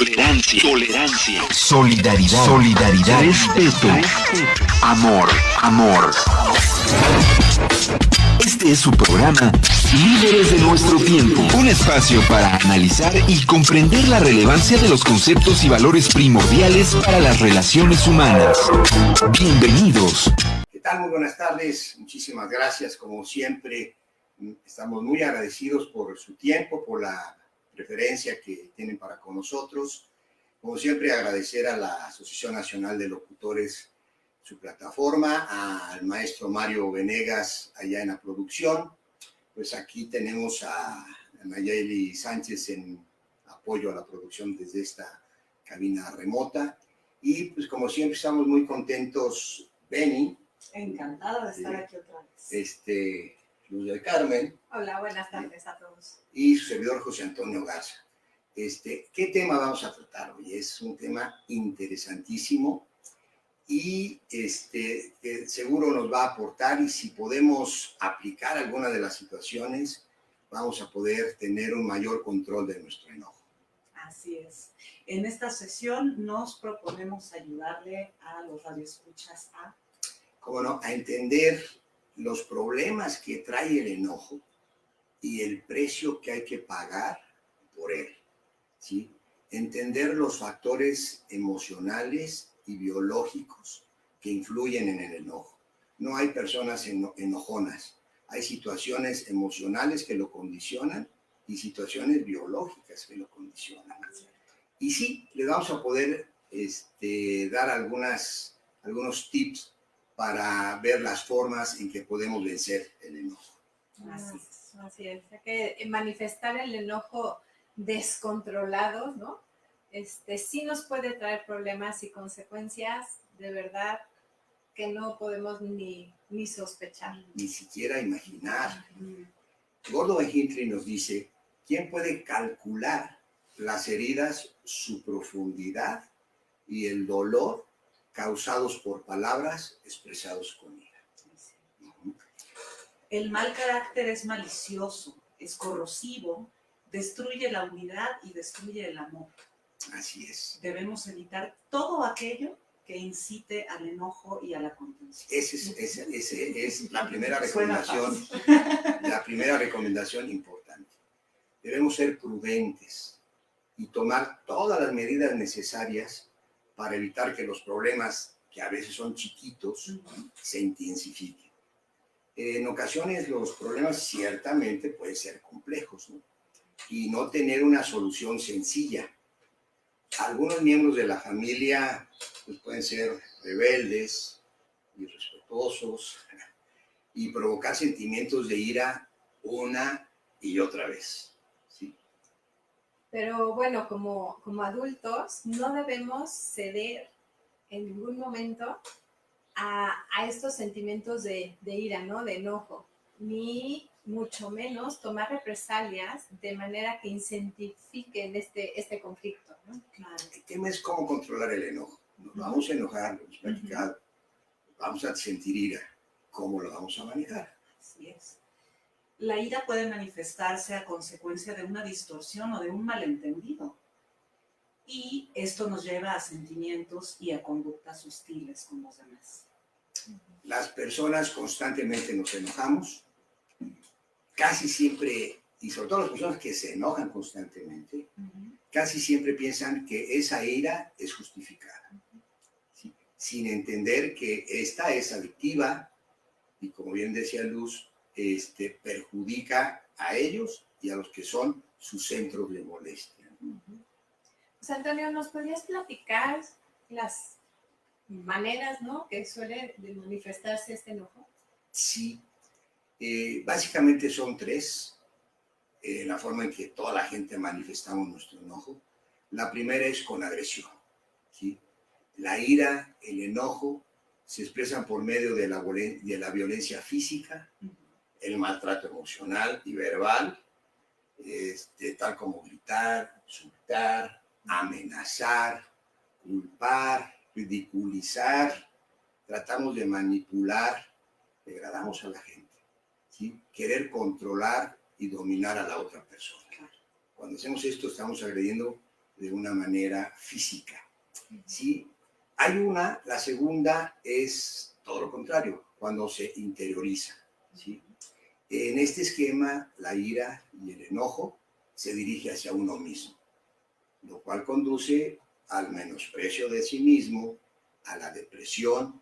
tolerancia, solidaridad, respeto, amor. Este es su programa Líderes de nuestro tiempo, un espacio para analizar y comprender la relevancia de los conceptos y valores primordiales para las relaciones humanas. Bienvenidos. ¿Qué tal? Muy buenas tardes. Muchísimas gracias. Como siempre, estamos muy agradecidos por su tiempo, por la preferencia que tienen para con nosotros. Como siempre, agradecer a la Asociación Nacional de Locutores su plataforma, al maestro Mario Venegas allá en la producción. Pues aquí tenemos a Nayeli Sánchez en apoyo a la producción desde esta cabina remota. Y pues como siempre estamos muy contentos, Beni. Encantada de estar aquí otra vez. Luz del Carmen. Hola, buenas tardes a todos. Y su servidor José Antonio Garza. ¿Qué tema vamos a tratar hoy? Es un tema interesantísimo y que seguro nos va a aportar, y si podemos aplicar alguna de las situaciones, vamos a poder tener un mayor control de nuestro enojo. Así es. En esta sesión nos proponemos ayudarle a los radioescuchas a... ¿Cómo no? A entender los problemas que trae el enojo y el precio que hay que pagar por él, ¿sí? Entender los factores emocionales y biológicos que influyen en el enojo. No hay personas enojonas, hay situaciones emocionales que lo condicionan y situaciones biológicas que lo condicionan. Y sí, les vamos a poder dar algunos tips para ver las formas en que podemos vencer el enojo. Así es. Hay que manifestar el enojo descontrolado, ¿no? Sí nos puede traer problemas y consecuencias de verdad que no podemos ni sospechar. Ni siquiera imaginar. Gordon Hinckley nos dice, ¿quién puede calcular las heridas, su profundidad y el dolor causados por palabras expresados con ira? El mal carácter es malicioso, es corrosivo, destruye la unidad y destruye el amor. Así es. Debemos evitar todo aquello que incite al enojo y a la contención. Esa es la primera recomendación, importante. Debemos ser prudentes y tomar todas las medidas necesarias para evitar que los problemas, que a veces son chiquitos, se intensifiquen. En ocasiones los problemas ciertamente pueden ser complejos, ¿no? Y no tener una solución sencilla. Algunos miembros de la familia pues, pueden ser rebeldes, irrespetuosos y provocar sentimientos de ira una y otra vez, ¿sí? Pero bueno, como adultos no debemos ceder en ningún momento a estos sentimientos de ira, ¿no? De enojo, ni mucho menos tomar represalias de manera que incentifiquen este conflicto, ¿no? Claro. El tema es cómo controlar el enojo. Nos vamos a enojar, lo hemos platicado, vamos a sentir ira. ¿Cómo lo vamos a manejar? Así es. La ira puede manifestarse a consecuencia de una distorsión o de un malentendido. Y esto nos lleva a sentimientos y a conductas hostiles con los demás. Las personas constantemente nos enojamos. Casi siempre, y sobre todo las personas que se enojan constantemente, casi siempre piensan que esa ira es justificada, ¿sí? Sin entender que esta es adictiva y, como bien decía Luz, perjudica a ellos y a los que son sus centros de molestia. Pues Antonio, ¿nos podrías platicar las maneras, ¿no?, que suele de manifestarse este enojo? Sí. Básicamente son tres, la forma en que toda la gente manifestamos nuestro enojo. La primera es con agresión, ¿sí? La ira, el enojo, se expresan por medio de la violencia física, el maltrato emocional y verbal, tal como gritar, insultar, amenazar, culpar, ridiculizar. Tratamos de manipular, degradamos a la gente, ¿sí? Querer controlar y dominar a la otra persona. Cuando hacemos esto estamos agrediendo de una manera física. ¿Sí? La segunda es todo lo contrario, cuando se interioriza. ¿Sí? En este esquema, la ira y el enojo se dirige hacia uno mismo, lo cual conduce al menosprecio de sí mismo, a la depresión,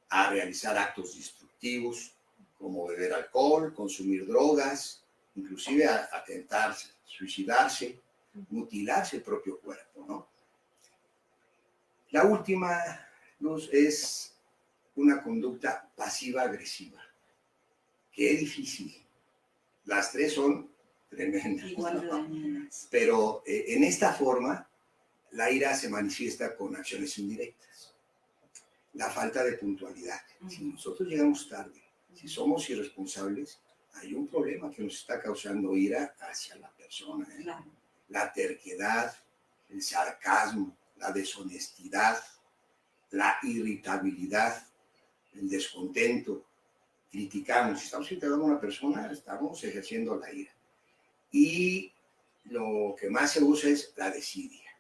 a realizar actos destructivos, como beber alcohol, consumir drogas, inclusive a tentar suicidarse, mutilarse el propio cuerpo, ¿no? La última, Luz, es una conducta pasiva-agresiva. Qué difícil. Las tres son tremendas. Igual de dañinas. Pero en esta forma, la ira se manifiesta con acciones indirectas. La falta de puntualidad. Si nosotros llegamos tarde, si somos irresponsables, hay un problema que nos está causando ira hacia la persona. Claro. La terquedad, el sarcasmo, la deshonestidad, la irritabilidad, el descontento. Criticamos. Si estamos criticando a una persona, estamos ejerciendo la ira. Y lo que más se usa es la desidia.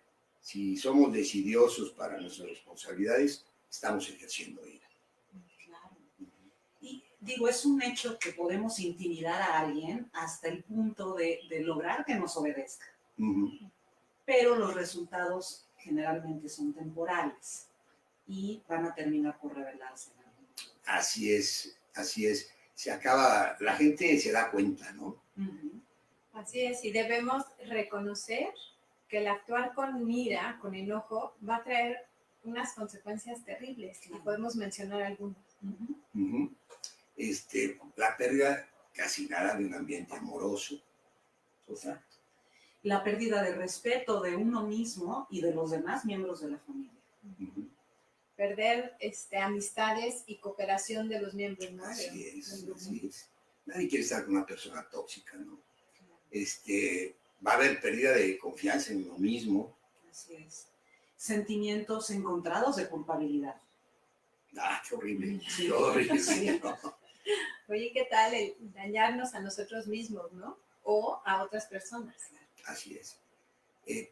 Si somos desidiosos para nuestras responsabilidades, estamos ejerciendo ira. Claro. Y digo, es un hecho que podemos intimidar a alguien hasta el punto de lograr que nos obedezca. Pero los resultados generalmente son temporales y van a terminar por rebelarse. Así es, así es. Se acaba, la gente se da cuenta, ¿no? Así es, y debemos reconocer que el actuar con ira, con enojo, va a traer unas consecuencias terribles. Y podemos mencionar algunas. La pérdida casi nada de un ambiente amoroso. O sea, la pérdida de respeto de uno mismo y de los demás miembros de la familia. Perder amistades y cooperación de los miembros, ¿no? Así es. Nadie quiere estar con una persona tóxica, ¿no? Va a haber pérdida de confianza en uno mismo. Así es. Sentimientos encontrados de culpabilidad. Qué horrible. Sí. Qué horrible. Sí. Oye, ¿qué tal el dañarnos a nosotros mismos, ¿no? O a otras personas. Así es.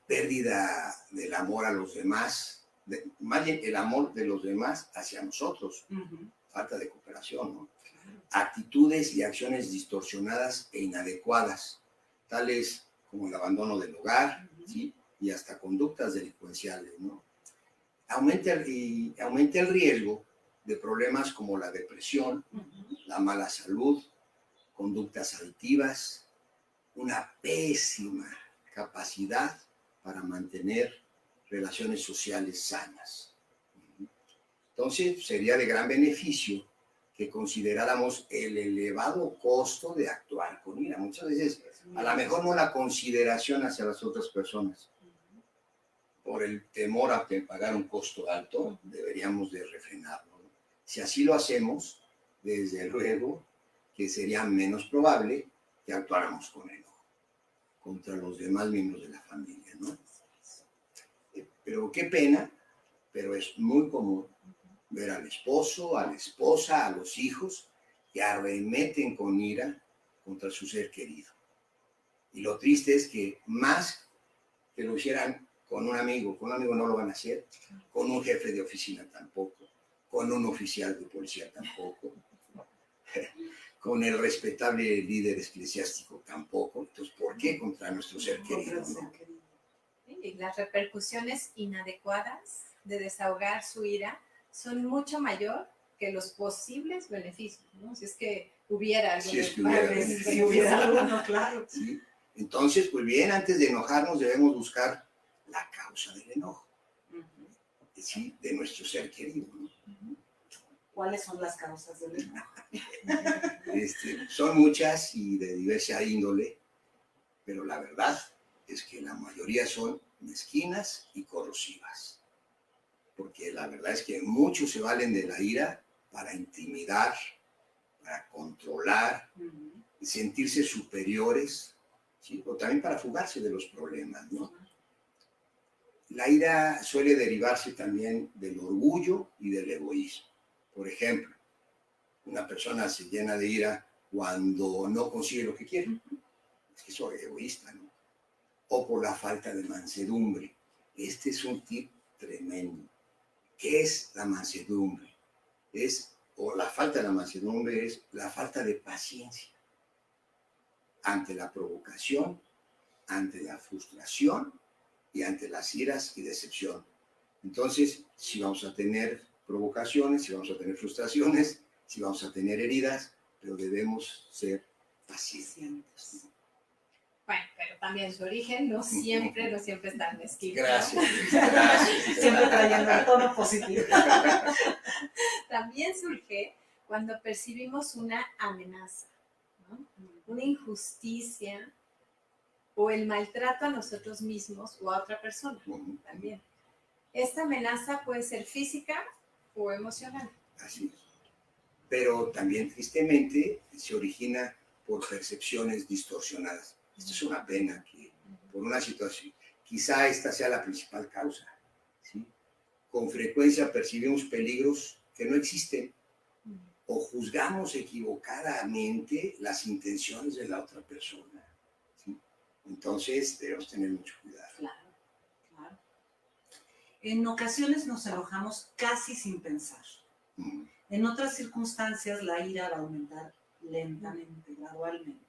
Pérdida del amor a los demás, más bien el amor de los demás hacia nosotros. Falta de cooperación, ¿no? Actitudes y acciones distorsionadas e inadecuadas, tales como el abandono del hogar, ¿sí? Y hasta conductas delincuenciales, ¿no? Aumenta el riesgo de problemas como la depresión, la mala salud, conductas adictivas, una pésima capacidad para mantener relaciones sociales sanas. Entonces, sería de gran beneficio que consideráramos el elevado costo de actuar con ira. Muchas veces, a lo mejor no la consideración hacia las otras personas. Por el temor a pagar un costo alto, deberíamos de refrenarlo, ¿no? Si así lo hacemos, desde luego que sería menos probable que actuáramos con enojo contra los demás miembros de la familia, ¿no? Pero qué pena, pero es muy común ver al esposo, a la esposa, a los hijos que arremeten con ira contra su ser querido. Y lo triste es que más que lo hicieran con un amigo no lo van a hacer, con un jefe de oficina tampoco, con un oficial de policía tampoco, con el respetable líder eclesiástico tampoco. Entonces, ¿por qué contra nuestro ser querido, no? Y las repercusiones inadecuadas de desahogar su ira son mucho mayor que los posibles beneficios, ¿no? Si es que hubiera algo. Si hubiera alguno, claro. ¿Sí? Entonces, pues bien, antes de enojarnos debemos buscar la causa del enojo, ¿sí? De nuestro ser querido, ¿no? ¿Cuáles son las causas del enojo? Son muchas y de diversa índole, pero la verdad es que la mayoría son mezquinas y corrosivas. Porque la verdad es que muchos se valen de la ira para intimidar, para controlar, sentirse superiores, ¿sí? O también para fugarse de los problemas, ¿no? La ira suele derivarse también del orgullo y del egoísmo. Por ejemplo, una persona se llena de ira cuando no consigue lo que quiere. Es que soy egoísta, ¿no? O por la falta de mansedumbre. Este es un tip tremendo. ¿Qué es la mansedumbre? O la falta de la mansedumbre es la falta de paciencia ante la provocación, ante la frustración y ante las iras y decepción. Entonces, si vamos a tener provocaciones, si vamos a tener frustraciones, si vamos a tener heridas, pero debemos ser pacientes. Bueno, pero también su origen no siempre es tan mezquino. Gracias, gracias. Siempre trayendo el tono positivo. También surge cuando percibimos una amenaza, ¿no? Una injusticia o el maltrato a nosotros mismos o a otra persona también. Esta amenaza puede ser física o emocional. Así es. Pero también tristemente se origina por percepciones distorsionadas. Esto es una pena que por una situación, quizá esta sea la principal causa, ¿sí? Con frecuencia percibimos peligros que no existen o juzgamos equivocadamente las intenciones de la otra persona, ¿sí? Entonces debemos tener mucho cuidado. Claro, claro. En ocasiones nos enojamos casi sin pensar. En otras circunstancias la ira va a aumentar lentamente, gradualmente,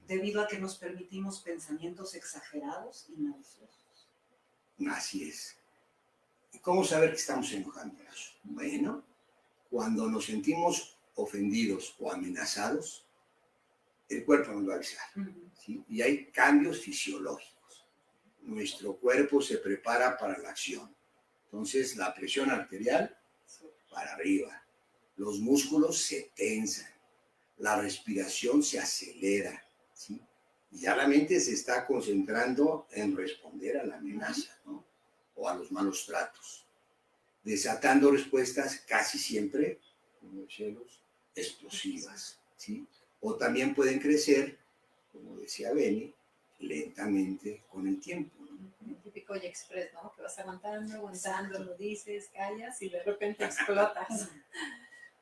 debido a que nos permitimos pensamientos exagerados y maliciosos. Así es. ¿Y cómo saber que estamos enojándonos? Bueno, cuando nos sentimos ofendidos o amenazados, el cuerpo nos va a avisar, ¿sí? Y hay cambios fisiológicos. Nuestro cuerpo se prepara para la acción. Entonces, la presión arterial para arriba, los músculos se tensan, la respiración se acelera, ¿sí? Y ya la mente se está concentrando en responder a la amenaza, ¿no? O a los malos tratos, desatando respuestas casi siempre, como decíamos, explosivas, ¿sí? O también pueden crecer, como decía Beni, lentamente con el tiempo, ¿no? El típico y express, ¿no? Que vas aguantando, lo dices, callas y de repente explotas.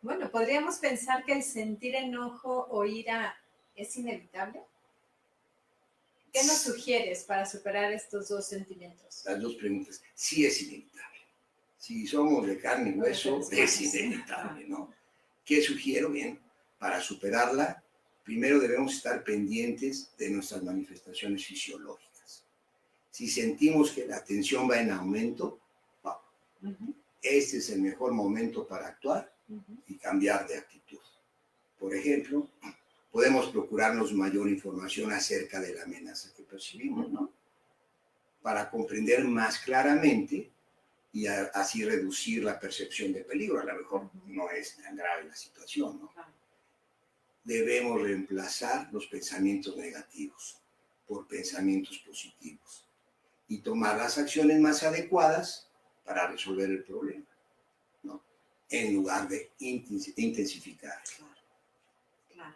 Bueno, ¿podríamos pensar que el sentir enojo o ira es inevitable? ¿Qué nos sugieres para superar estos dos sentimientos? Las dos preguntas. Sí es inevitable. Si somos de carne y hueso, es inevitable, ¿no? ¿Qué sugiero? Bien, para superarla, primero debemos estar pendientes de nuestras manifestaciones fisiológicas. Si sentimos que la tensión va en aumento, este es el mejor momento para actuar y cambiar de actitud. Por ejemplo, podemos procurarnos mayor información acerca de la amenaza que percibimos, ¿no? Para comprender más claramente y así reducir la percepción de peligro. A lo mejor no es tan grave la situación, ¿no? Debemos reemplazar los pensamientos negativos por pensamientos positivos y tomar las acciones más adecuadas para resolver el problema, ¿no? En lugar de intensificar. Claro.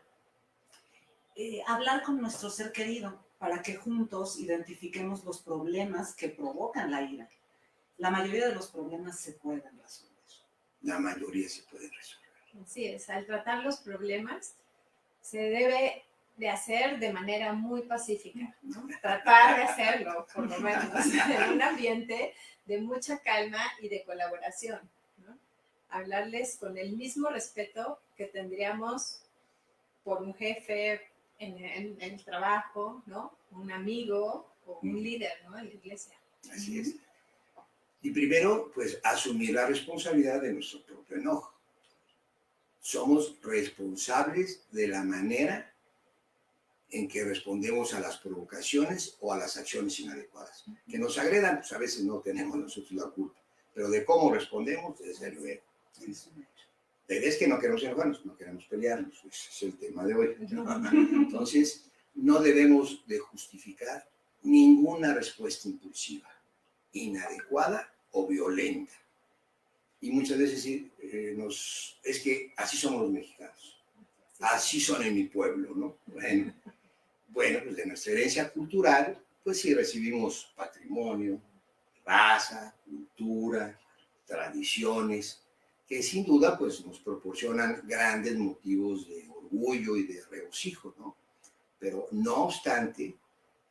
Hablar con nuestro ser querido para que juntos identifiquemos los problemas que provocan la ira. La mayoría de los problemas se pueden resolver. La mayoría se pueden resolver. Así es, al tratar los problemas se debe de hacer de manera muy pacífica, ¿no? Tratar de hacerlo, por lo menos, en un ambiente de mucha calma y de colaboración, ¿no? Hablarles con el mismo respeto que tendríamos por un jefe en el trabajo, ¿no? Un amigo o un líder, ¿no? En la iglesia. Así es. Y primero, pues, asumir la responsabilidad de nuestro propio enojo. Somos responsables de la manera en que respondemos a las provocaciones o a las acciones inadecuadas. Que nos agredan, pues a veces no tenemos nosotros la culpa, pero de cómo respondemos, desde luego. La idea es que no queremos enojarnos, no queremos pelearnos, ese es el tema de hoy. Entonces, no debemos de justificar ninguna respuesta impulsiva, inadecuada o violenta. Y muchas veces es que así somos los mexicanos, así son en mi pueblo, ¿no? Bueno, pues de nuestra herencia cultural, pues sí recibimos patrimonio, raza, cultura, tradiciones, que sin duda pues nos proporcionan grandes motivos de orgullo y de regocijo, ¿no? Pero no obstante,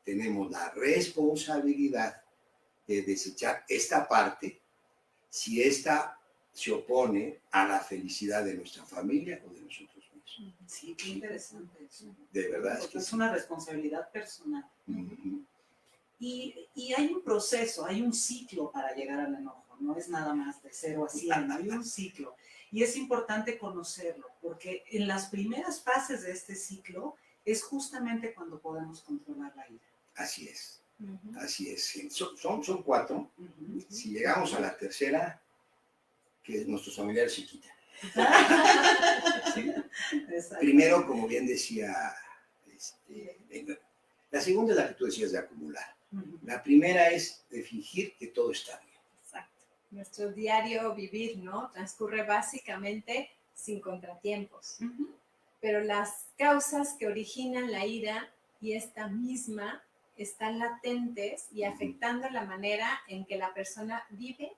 tenemos la responsabilidad desechar esta parte si esta se opone a la felicidad de nuestra familia o de nosotros mismos. Sí, qué interesante eso. De verdad. Porque es una responsabilidad personal. Uh-huh. Y hay un proceso, hay un ciclo para llegar al enojo, no es nada más de 0 a 100, hay un ciclo. Y es importante conocerlo, porque en las primeras fases de este ciclo es justamente cuando podemos controlar la ira. Así es, Ujú. así es. Son 4. Uh-huh. Si llegamos a la tercera, que nuestros familiares se quitan. ¿Sí? Primero, como bien decía, la segunda es la que tú decías de acumular. Uh-huh. La primera es de fingir que todo está bien. Exacto. Nuestro diario vivir, ¿no? Transcurre básicamente sin contratiempos. Uh-huh. Pero las causas que originan la ira y esta misma están latentes y afectando la manera en que la persona vive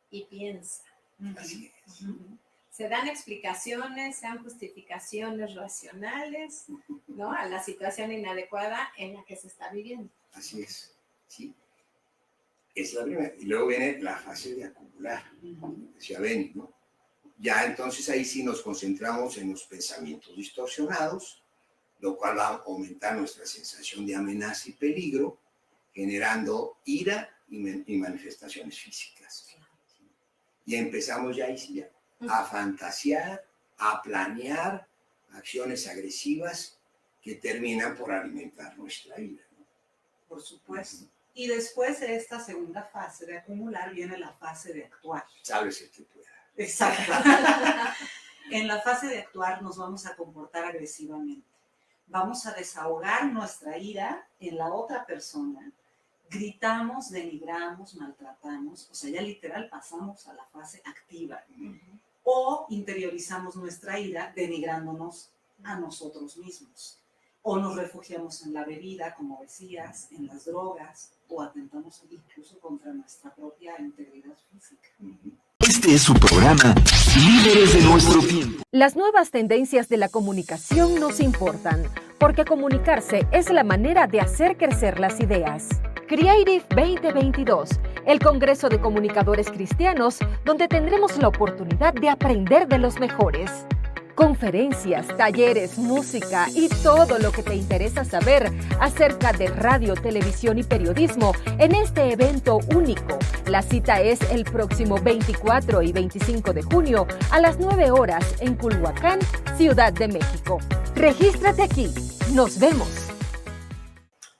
y piensa. Uh-huh. Así es. Uh-huh. Se dan explicaciones, se dan justificaciones racionales, ¿no? A la situación inadecuada en la que se está viviendo. Así es. ¿Sí? Es la primera. Y luego viene la fase de acumular. Decía Benny, ¿no? Ya entonces ahí sí nos concentramos en los pensamientos distorsionados, lo cual va a aumentar nuestra sensación de amenaza y peligro, generando ira y manifestaciones físicas. Y empezamos ya ahí sí ya a fantasear, a planear acciones agresivas que terminan por alimentar nuestra ira, ¿no? Por supuesto. Y después de esta segunda fase de acumular viene la fase de actuar. Sabes el que pueda. Exacto. En la fase de actuar nos vamos a comportar agresivamente. Vamos a desahogar nuestra ira en la otra persona. Gritamos, denigramos, maltratamos. O sea, ya literal pasamos a la fase activa. O interiorizamos nuestra ira denigrándonos a nosotros mismos. O nos refugiamos en la bebida, como decías, en las drogas, o atentamos incluso contra nuestra propia integridad física. Este es su programa, Líderes de Nuestro Tiempo. Las nuevas tendencias de la comunicación nos importan, porque comunicarse es la manera de hacer crecer las ideas. Creative 2022, el Congreso de Comunicadores Cristianos, donde tendremos la oportunidad de aprender de los mejores. Conferencias, talleres, música y todo lo que te interesa saber acerca de radio, televisión y periodismo en este evento único. La cita es el próximo 24 y 25 de junio a las 9 horas en Culhuacán, Ciudad de México. Regístrate aquí. Nos vemos.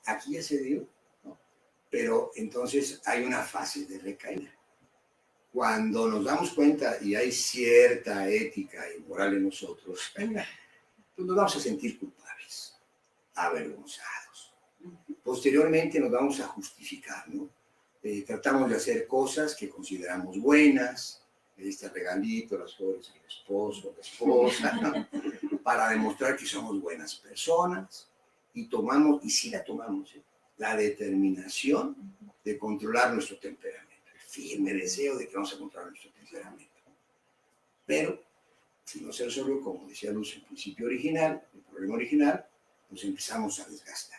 Aquí ya se dio, ¿no? Pero entonces hay una fase de recaída. Cuando nos damos cuenta y hay cierta ética y moral en nosotros, pues nos vamos a sentir culpables, avergonzados. Posteriormente nos vamos a justificar, ¿no? Tratamos de hacer cosas que consideramos buenas, este regalito, las flores al esposo, a la esposa, ¿no? Para demostrar que somos buenas personas y tomamos, y sí la tomamos, la determinación de controlar nuestro temperamento. Firme deseo de que vamos a controlar nuestro temperamento. Pero, si no se resolvió, como decía Luz, el principio original, el problema original, pues empezamos a desgastar.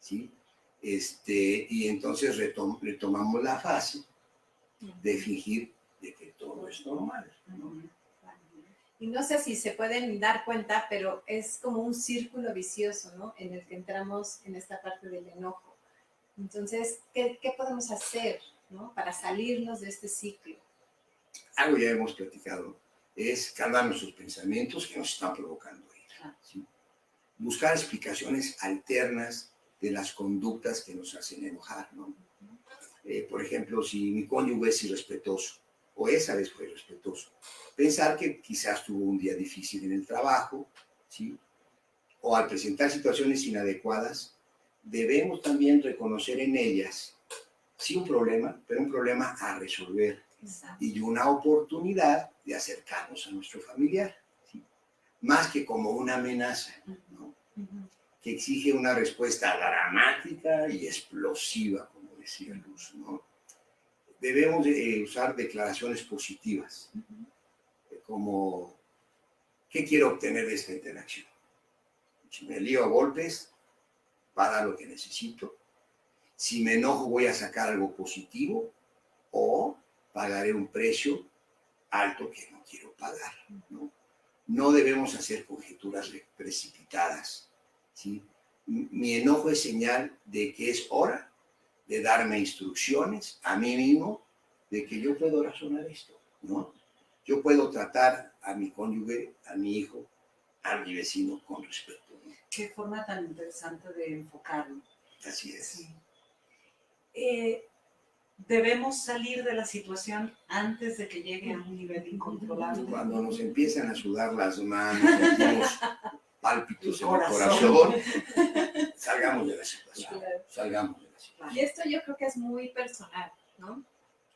¿Sí? Y entonces retomamos la fase de fingir de que todo es normal, ¿no? Y no sé si se pueden dar cuenta, pero es como un círculo vicioso, ¿no? En el que entramos en esta parte del enojo. Entonces, ¿qué podemos hacer, ¿no? Para salirnos de este ciclo? Algo ya hemos platicado, es calmar nuestros pensamientos que nos están provocando ira, ¿sí? Buscar explicaciones alternas de las conductas que nos hacen enojar, ¿no? Por ejemplo, si mi cónyuge es irrespetuoso, o esa vez fue irrespetuoso, pensar que quizás tuvo un día difícil en el trabajo, ¿sí? O al presentar situaciones inadecuadas, debemos también reconocer en ellas sí un problema, pero un problema a resolver. Exacto. Y una oportunidad de acercarnos a nuestro familiar, ¿sí? Más que como una amenaza, ¿no? Que exige una respuesta dramática y explosiva, como decía Luz, ¿no? Debemos usar declaraciones positivas, como ¿qué quiero obtener de esta interacción? Si me lío a golpes, va a dar lo que necesito. Si me enojo voy a sacar algo positivo o pagaré un precio alto que no quiero pagar, ¿no? No debemos hacer conjeturas precipitadas, ¿sí? Mi enojo es señal de que es hora de darme instrucciones a mí mismo de que yo puedo razonar esto, ¿no? Yo puedo tratar a mi cónyuge, a mi hijo, a mi vecino con respeto, ¿no? Qué forma tan interesante de enfocarlo. Así es. Sí. Debemos salir de la situación antes de que llegue a un nivel incontrolable. Cuando nos empiezan a sudar las manos, sentimos pálpitos en el Corazón. corazón, salgamos de la situación, Claro. salgamos de la situación. Y esto yo creo que es muy personal, ¿no?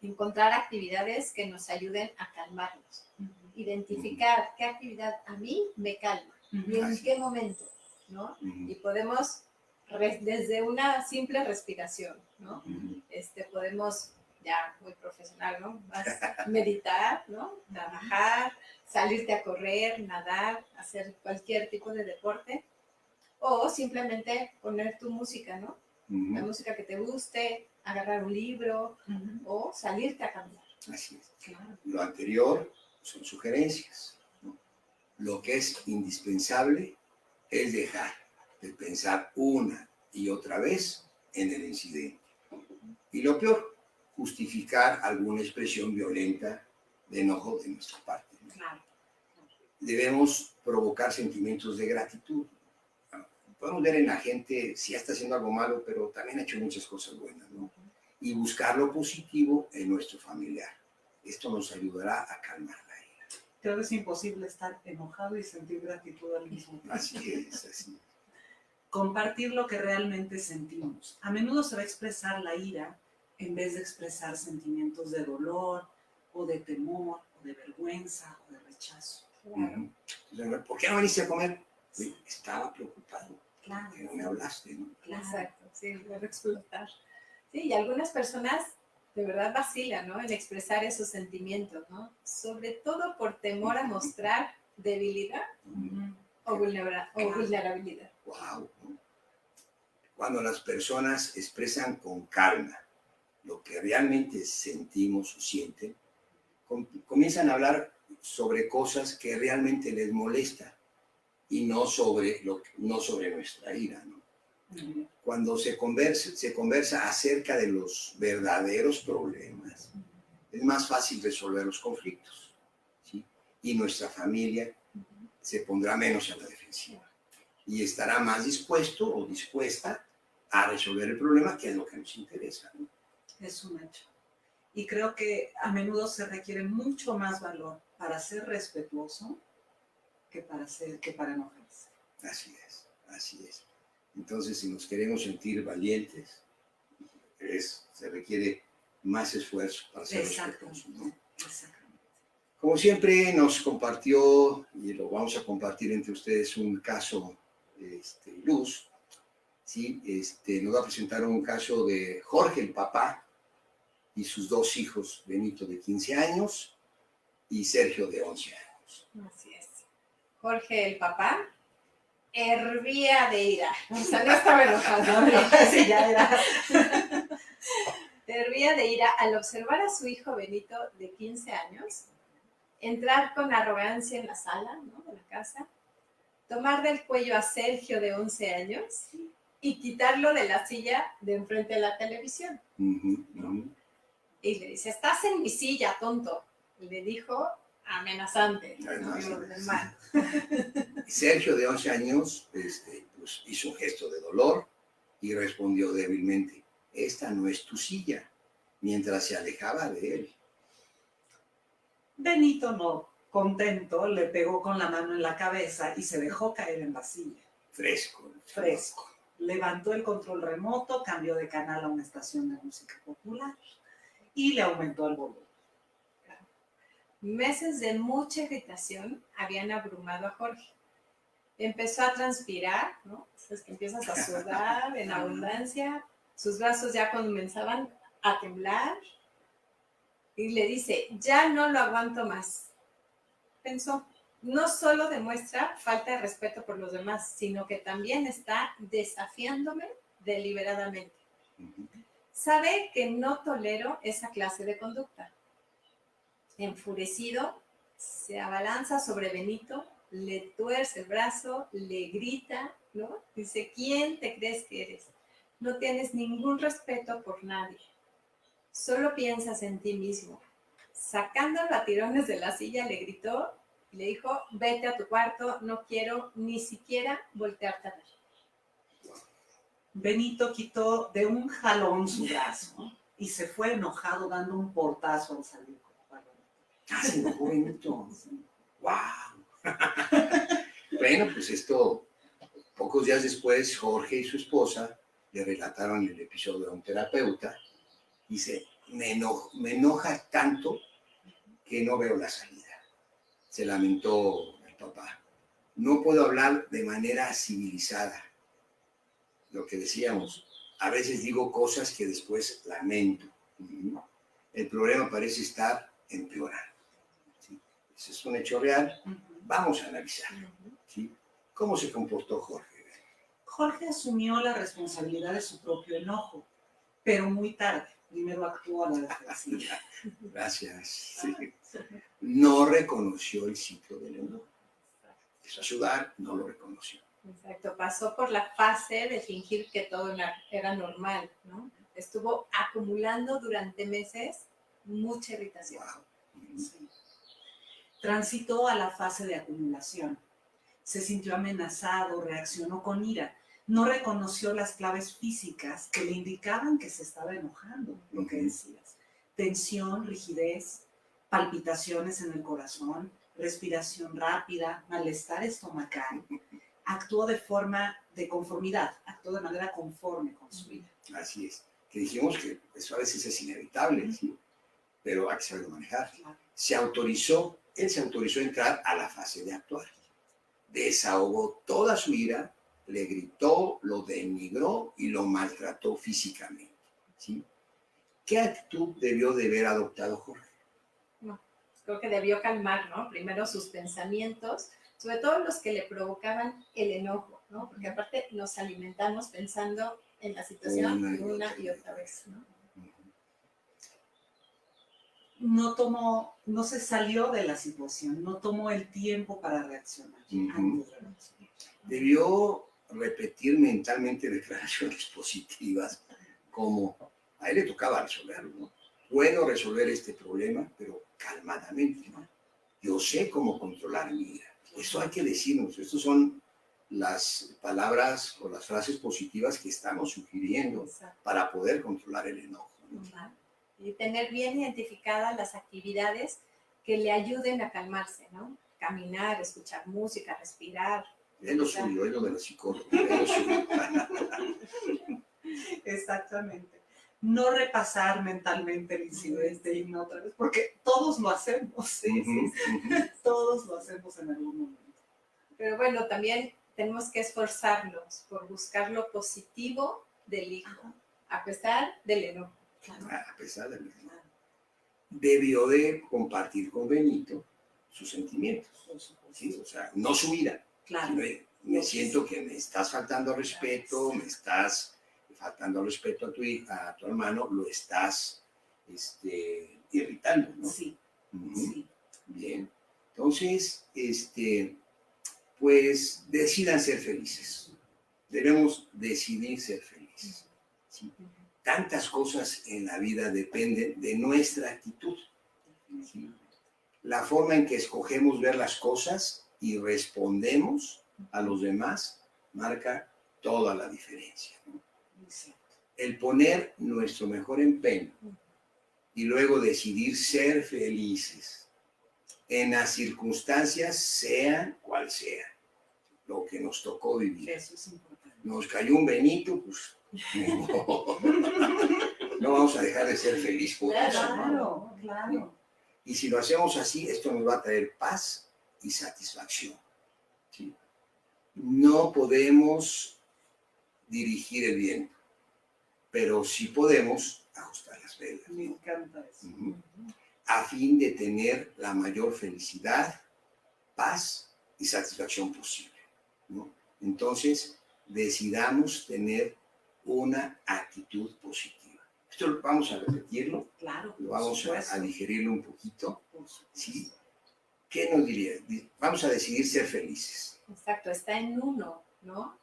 Encontrar actividades que nos ayuden a calmarnos. Identificar qué actividad a mí me calma y en Así qué es. momento, ¿no? Y Ujú, podemos, desde una simple respiración, ¿no? ujú. Podemos, ya muy profesional, ¿no? Meditar, ¿no? Trabajar, salirte a correr, nadar, hacer cualquier tipo de deporte o simplemente poner tu música, ¿no? La Ujú. música que te guste, agarrar un libro o salirte a caminar. Así es. Claro. Lo anterior son sugerencias, ¿no? Lo que es indispensable es dejar de pensar una y otra vez en el incidente. Y lo peor, justificar alguna expresión violenta de enojo de nuestra parte, ¿no? Claro. Debemos provocar sentimientos de gratitud. Podemos ver en la gente si está haciendo algo malo, pero también ha hecho muchas cosas buenas, ¿no? Y buscar lo positivo en nuestro familiar. Esto nos ayudará a calmar la ira. Creo que es imposible estar enojado y sentir gratitud al mismo tiempo. Así es, así. Compartir lo que realmente sentimos. A menudo se va a expresar la ira en vez de expresar sentimientos de dolor o de temor o de vergüenza o de rechazo. Claro. Entonces, ¿por qué no viniste a comer? Oye, estaba preocupado. Claro. Que no me hablaste, ¿no? Claro. Exacto, sí, luego explotar. Sí, y algunas personas de verdad vacilan, ¿no? En expresar esos sentimientos, ¿no? Sobre todo por temor a mostrar debilidad o vulnerabilidad. Wow, ¿no? Cuando las personas expresan con calma lo que realmente sentimos o sienten, comienzan a hablar sobre cosas que realmente les molesta y no sobre nuestra ira, ¿no? Cuando se conversa acerca de los verdaderos problemas, es más fácil resolver los conflictos, ¿sí? Y nuestra familia se pondrá menos a la defensiva y estará más dispuesto o dispuesta a resolver el problema, que es lo que nos interesa, ¿no? Es un hecho. Y creo que a menudo se requiere mucho más valor para ser respetuoso que para enojarse. Así es, así es. Entonces, si nos queremos sentir valientes, se requiere más esfuerzo para ser respetuosos, ¿no? Exactamente. Como siempre nos compartió, y lo vamos a compartir entre ustedes, un caso, Luz, ¿sí? Nos va a presentar un caso de Jorge, el papá, y sus dos hijos, Benito de 15 años y Sergio de 11 años. Así es. Jorge, el papá, hervía de ira. O sea, no estaba enojado. Sí, ya era. Hervía de ira al observar a su hijo Benito de 15 años entrar con arrogancia en la sala, ¿no?, de la casa, tomar del cuello a Sergio de 11 años y quitarlo de la silla de enfrente de la televisión. Y le dice, estás en mi silla, tonto. Y le dijo amenazante. Sergio de 11 años pues, hizo un gesto de dolor y respondió débilmente, esta no es tu silla, mientras se alejaba de él. Benito, no contento, le pegó con la mano en la cabeza y se dejó caer en la silla. Fresco. Levantó el control remoto, cambió de canal a una estación de música popular y le aumentó el volumen. Meses de mucha irritación habían abrumado a Jorge. Empezó a transpirar, ¿no? Es que empiezas a sudar en abundancia, sus brazos ya comenzaban a temblar y le dice, ya no lo aguanto más. Pensó, no solo demuestra falta de respeto por los demás, sino que también está desafiándome deliberadamente. Sabe que no tolero esa clase de conducta. Enfurecido, se abalanza sobre Benito, le tuerce el brazo, le grita, ¿no? Dice, ¿quién te crees que eres? No tienes ningún respeto por nadie. Solo piensas en ti mismo. Sacándolo a tirones de la silla, le gritó y le dijo, vete a tu cuarto, no quiero ni siquiera voltearte a ver. Benito quitó de un jalón su brazo y se fue enojado dando un portazo al salir. Ah, se enojó Benito. ¡Wow! Bueno, pues esto, pocos días después, Jorge y su esposa le relataron el episodio a un terapeuta. Dice, me enoja tanto que no veo la salida. Se lamentó el papá. No puedo hablar de manera civilizada. Lo que decíamos, a veces digo cosas que después lamento. El problema parece estar empeorando. ¿Sí? Ese es un hecho real. Vamos a analizarlo. ¿Sí? ¿Cómo se comportó Jorge? Jorge asumió la responsabilidad de su propio enojo, pero muy tarde. Primero actuó a la defensiva. Gracias. Sí. No reconoció el ciclo del enojo. Empezó a sudar, no lo reconoció. Exacto, pasó por la fase de fingir que todo era normal, ¿no? Estuvo acumulando durante meses mucha irritación. Wow. Sí. Transitó a la fase de acumulación. Se sintió amenazado, reaccionó con ira. No reconoció las claves físicas que le indicaban que se estaba enojando, lo que decías. Tensión, rigidez, palpitaciones en el corazón, respiración rápida, malestar estomacal. Actuó de forma de conformidad, actuó de manera conforme con su vida. Así es. Que dijimos que eso a veces es inevitable, ¿sí? Pero hay que saberlo manejar. Claro. Él se autorizó a entrar a la fase de actuar. Desahogó toda su ira, le gritó, lo denigró y lo maltrató físicamente, ¿sí? ¿Qué actitud debió de haber adoptado Jorge? No, creo que debió calmar, ¿no? Primero sus pensamientos, sobre todo los que le provocaban el enojo, ¿no? Porque aparte nos alimentamos pensando en la situación una y otra vez, ¿no? No se salió de la situación, no tomó el tiempo para reaccionar. Debió repetir mentalmente declaraciones positivas, como a él le tocaba resolverlo, ¿no? Puedo resolver este problema, pero calmadamente, ¿no? Yo sé cómo controlar mi ira. Eso hay que decirnos, estas son las palabras o las frases positivas que estamos sugiriendo para poder controlar el enojo, ¿no? Y tener bien identificadas las actividades que le ayuden a calmarse, ¿no? Caminar, escuchar música, respirar. Es lo suyo, es lo de los psicólogos, es lo suyo. Exactamente. No repasar mentalmente el incidente y no otra vez, porque todos lo hacemos, ¿sí? Todos lo hacemos en algún momento. Pero bueno, también tenemos que esforzarnos por buscar lo positivo del hijo, a pesar del enojo. Claro. A pesar del enojo. Debió de compartir con Benito sus sentimientos, ¿sí? O sea, no su ira. Claro. Me siento que me estás faltando respeto, me estás faltando respeto a tu hermano, lo estás irritando, ¿no? Sí, sí. Bien. Entonces, pues decidan ser felices. Debemos decidir ser felices. ¿Sí? Tantas cosas en la vida dependen de nuestra actitud. ¿Sí? La forma en que escogemos ver las cosas y respondemos a los demás marca toda la diferencia, ¿no? El poner nuestro mejor empeño y luego decidir ser felices en las circunstancias, sean cual sea, lo que nos tocó vivir. Eso es importante. Nos cayó un Benito, pues no vamos a dejar de ser felices por eso. Claro, claro. Y si lo hacemos así, esto nos va a traer paz y satisfacción. ¿Sí? No podemos dirigir el viento, pero sí podemos ajustar las velas, ¿no? Me encanta eso. A fin de tener la mayor felicidad, paz y satisfacción posible, ¿no? Entonces, decidamos tener una actitud positiva. Esto vamos a repetirlo, Claro, lo por vamos supuesto, a digerirlo un poquito. por supuesto. ¿Sí? ¿Qué nos diría? Vamos a decidir ser felices. Exacto, está en uno, ¿no?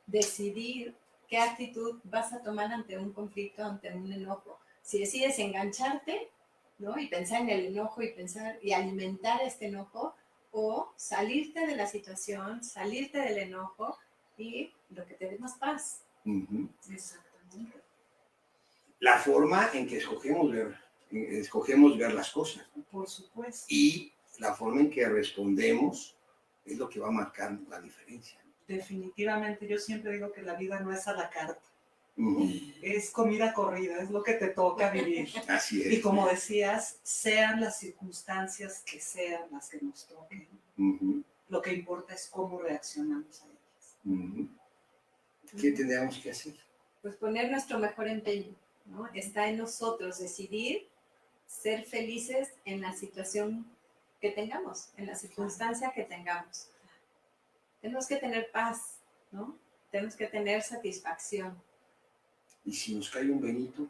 Decidir qué actitud vas a tomar ante un conflicto, ante un enojo. Si decides engancharte, ¿no? Y pensar en el enojo y pensar y alimentar este enojo, o salirte de la situación, salirte del enojo y lo que te dé más paz. Ujú. Exactamente. La forma en que escogemos ver las cosas, ¿no? Por supuesto. Y la forma en que respondemos es lo que va a marcar la diferencia. Definitivamente, yo siempre digo que la vida no es a la carta, Ujú. es comida corrida, es lo que te toca vivir. Así Y es. como decías, sean las circunstancias que sean las que nos toquen, Ujú, lo que importa es cómo reaccionamos a ellas. ujú. ¿Qué tendríamos que hacer? Pues poner nuestro mejor empeño, ¿no? Está en nosotros decidir ser felices en la situación que tengamos, en la circunstancia que tengamos. Tenemos que tener paz, ¿no? Tenemos que tener satisfacción. Y si nos cae un Benito,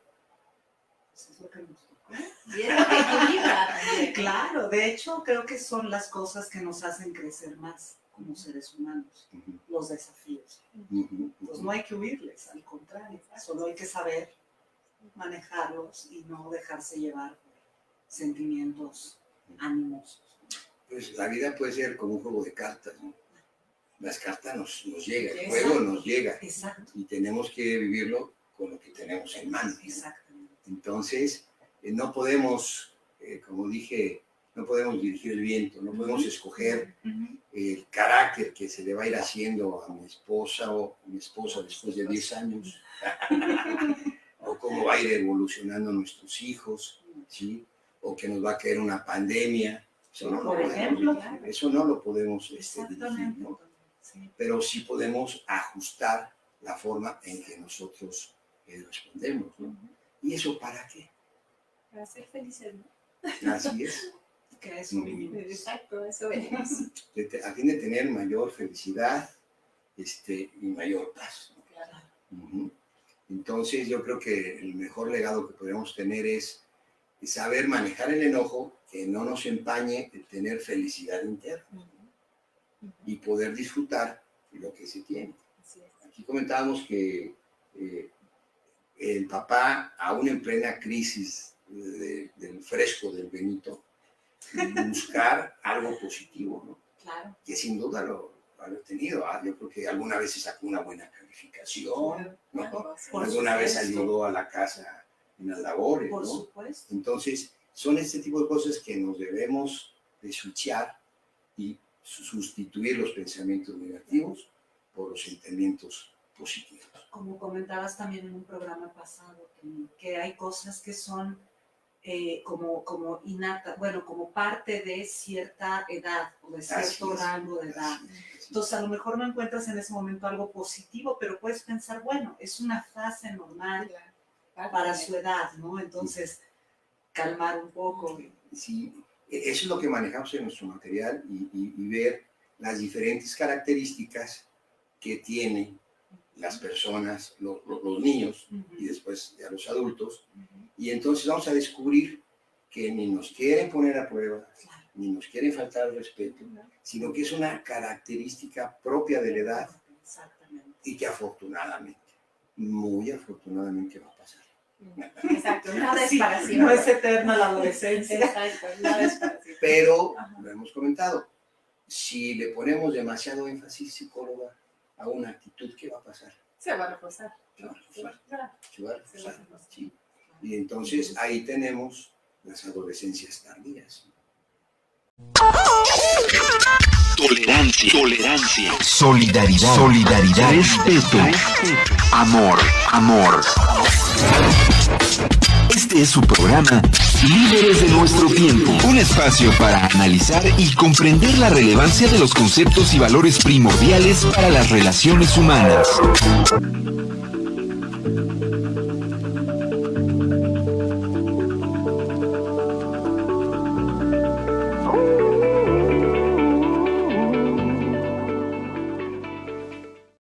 Eso es lo que nos toca. Y es lo que equilibra también. Claro, de hecho creo que son las cosas que nos hacen crecer más como seres humanos, ujú, los desafíos. ujú, Pues no hay que huirles, al contrario, solo hay que saber manejarlos y no dejarse llevar por sentimientos animosos. pues la vida puede ser como un juego de cartas, ¿no? Las cartas nos llegan, el Exacto. juego nos llega Exacto, y tenemos que vivirlo con lo que tenemos en mano, ¿no? exactamente. Entonces, no podemos, como dije, no podemos dirigir el viento, no podemos escoger Ujú. el carácter que se le va a ir haciendo a mi esposa o a mi esposa después de 10 años, o cómo va a ir evolucionando nuestros hijos, ¿sí? O que nos va a caer una pandemia. Eso no, Por lo ejemplo. podemos dirigir, eso no lo podemos dirigir, Exactamente. ¿no? Sí. Pero sí podemos ajustar la forma en que nosotros respondemos, ¿no? ¿Y eso para qué? Para ser felices, ¿no? Así es. Que a eso vinimos. Exacto, eso venimos. A fin de tener mayor felicidad y mayor paz, ¿no? Claro. Ujú. Entonces yo creo que el mejor legado que podemos tener es saber manejar el enojo, que no nos empañe el tener felicidad interna y poder disfrutar lo que se tiene. Así es. Aquí comentábamos que el papá, aún en plena crisis del fresco del Benito, buscar algo positivo, ¿no? Claro. Que sin duda lo ha tenido. Yo creo que alguna vez se sacó una buena calificación, ¿no? Por Alguna vez supuesto. ayudó a la casa en las labores, Por ¿no? supuesto. Entonces, son este tipo de cosas que nos debemos de switchar y sustituir los pensamientos negativos por los sentimientos positivos. Como comentabas también en un programa pasado, que hay cosas que son como innata, bueno, como parte de cierta edad o de cierto rango de edad. Entonces, a lo mejor no encuentras en ese momento algo positivo, pero puedes pensar, bueno, es una fase normal para su edad, ¿no? Entonces, calmar un poco. Sí, eso es lo que manejamos en nuestro material y ver las diferentes características que tienen las personas, los niños y después ya los adultos. Y entonces vamos a descubrir que ni nos quieren poner a prueba, ni nos quieren faltar al respeto, sino que es una característica propia de la edad y que afortunadamente, muy afortunadamente va a pasar. Exacto, nada es Sí, para siempre. no es eterna la adolescencia. Exacto, nada es para siempre. Pero, lo hemos comentado, si le ponemos demasiado énfasis, psicóloga, a una actitud, ¿qué va a pasar? Se va a reforzar. Se va a reforzar, Claro. se va a reforzar, ¿sí? Y entonces ahí tenemos las adolescencias tardías. Tolerancia, solidaridad, respeto, amor. Este es su programa Líderes de nuestro tiempo, un espacio para analizar y comprender la relevancia de los conceptos y valores primordiales para las relaciones humanas.